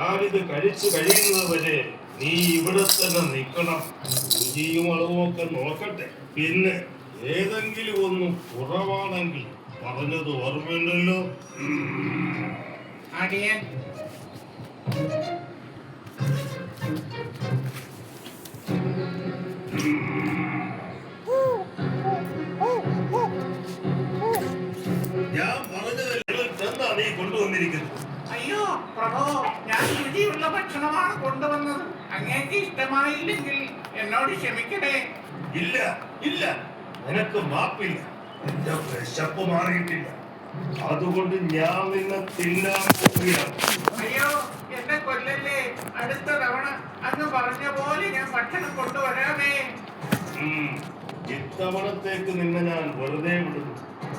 ഞാനിത് കഴിച്ചു കഴിയുന്നത് വരെ നീ ഇവിടെ തന്നെ നിൽക്കണം. രുചിയും അളവും ഒക്കെ നോക്കട്ടെ. പിന്നെ ഏതെങ്കിലും ഒന്നും കുറവാണെങ്കിൽ പറഞ്ഞത് ഓർമ്മയുണ്ടല്ലോ. അടിയൻ ഞാൻ പറഞ്ഞതല്ലേ എന്താ നീ കൊണ്ടുവന്നിരിക്കുന്നത്? അയ്യോ പ്രഭു, ഞാൻ രുചിയുള്ള ഭക്ഷണമാണ് കൊണ്ടുവന്നത്. അങ്ങേക്ക് ഇഷ്ടമായില്ലെങ്കിൽ എന്നോട് ക്ഷമിക്കണേ. ഇല്ല ഇല്ല, നിനക്ക് മാപ്പില്ല. എന്റെ വിശപ്പ് മാറിയിട്ടില്ല, അതുകൊണ്ട് ഞാൻ നിന്നെ തിന്നാൻ പോവുകയാണ്. അയ്യോ എന്നെ കൊല്ലല്ലേ. അടുത്ത തവണ അങ്ങ് പറഞ്ഞ പോലെ ഞാൻ ഭക്ഷണം കൊണ്ടുവരാമേ. ഇത്തവണത്തേക്ക് നിന്നെ ഞാൻ വെറുതെ വിടുന്നു.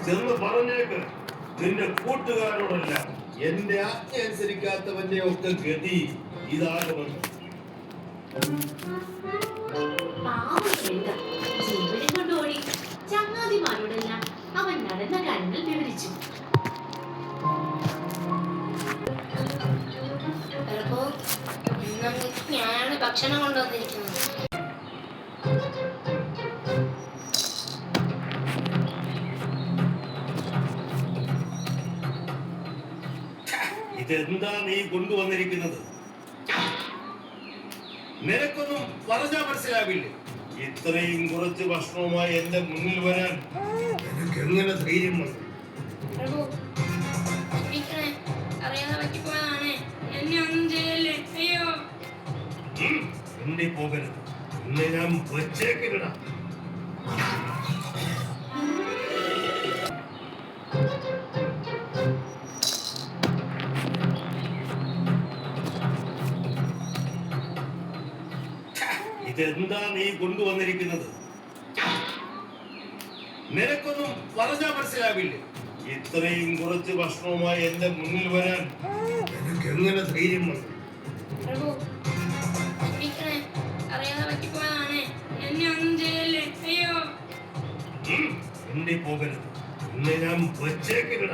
ചെന്ന് പറഞ്ഞേക്ക് നിന്റെ കൂട്ടുകാരോടല്ല, എന്റെ ആജ്ഞ അനുസരിക്കാത്തവന്റെ ഒക്കെ ഗതി ഇതാകുമെന്ന്. ജീവനും കൊണ്ടോടി ചങ്ങാതിമാരോടെല്ലാം അവൻ നടന്ന കാര്യങ്ങൾ വിവരിച്ചു. ഞാനാണ് ഭക്ഷണം കൊണ്ടുവന്നിരിക്കുന്നത്. ഇതെന്താ നീ കൊണ്ടുവന്നിരിക്കുന്നത്? നിനക്കൊന്നും പറഞ്ഞാൽ മനസ്സിലാവില്ലേ? ഇത്രയും കുറച്ച് ഭക്ഷണവുമായി എന്റെ മുന്നിൽ വരാൻ നിനക്ക് എങ്ങനെ ധൈര്യം വന്നു? പ്രഭു, അറിയാതെ പറ്റിപ്പോയതാണ്. എന്നെ ഒന്നും ചെയ്യല്ലേ. അയ്യോ, എന്നെ പോകരുത്. ഇന്ന് ഞാൻ വച്ചേക്കില്ല. ഇതെന്താ നീ കൊണ്ടുവന്നിരിക്കുന്നത്? നിനക്കൊന്നും പറഞ്ഞാൽ മനസ്സിലാവില്ലേ? ഇത്രയും കുറച്ച് ഭക്ഷണവുമായി എന്റെ മുന്നിൽ വരാൻ നിനക്ക് എങ്ങനെ ധൈര്യം വന്നു? പ്രഭു, അറിയാതെ പറ്റിപ്പോയതാണ്. എന്നെ ഒന്നും ചെയ്യല്ലേ. അയ്യോ, എന്നെ പോകരുത്. ഇന്ന് ഞാൻ വച്ചേക്കില്ല.